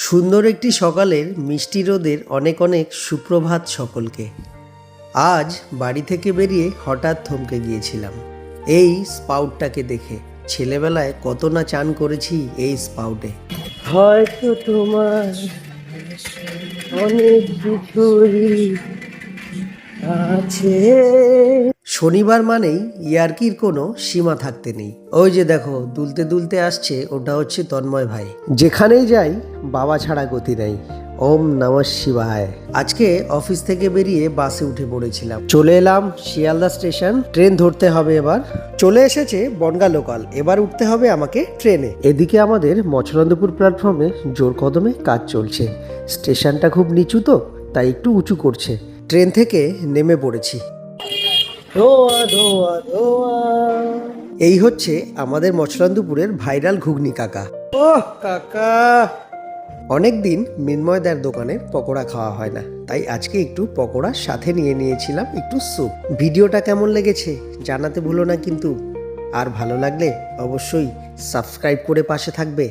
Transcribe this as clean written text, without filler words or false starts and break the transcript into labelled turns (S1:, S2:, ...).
S1: সুন্দর একটি সকালের মিষ্টি রোদের অনেক অনেক সুপ্রভাত সকলকে। আজ বাড়ি থেকে বেরিয়ে হঠাৎ থমকে গিয়েছিলাম এই স্পাউটটাকে দেখে। ছেলেবেলায় কত না চান করেছি এই স্পাউটে। হয়তো তোমার অনেক কিছুই আছে। শনিবার মানেই ইয়ার্কির কোনো সীমা থাকতে নেই। ওই যে দেখো দুলতে দুলতে আসছে, ওটা হচ্ছে তন্ময় ভাই। যেখানেই যাই বাবা ছাড়া গতি নাই। ওম নমঃ শিবায়। আজকে অফিস থেকে বেরিয়ে বাসে উঠে পড়েছিলাম। চলে এলাম শিয়ালদা স্টেশন। ট্রেন ধরতে হবে এবার। চলে এসেছে বনগাঁ লোকাল। এবার উঠতে হবে আমাকে ট্রেনে। এদিকে আমাদের মছলন্দপুর প্ল্যাটফর্মে জোর কদমে কাজ চলছে। স্টেশনটা খুব নিচু তো, তাই একটু উঁচু করছে। ট্রেন থেকে নেমে পড়েছি। এই হচ্ছে আমাদের মছলন্দপুরের ভাইরাল ঘুগনি কাকা। ওহ কাকা, অনেকদিন মিন্ময়দার দোকানে পকোড়া খাওয়া হয় না, তাই আজকে একটু পকোড়ার সাথে নিয়ে নিয়েছিলাম একটু স্যুপ। ভিডিওটা কেমন লেগেছে জানাতে ভুলো না কিন্তু। আর ভালো লাগলে অবশ্যই সাবস্ক্রাইব করে পাশে থাকবে।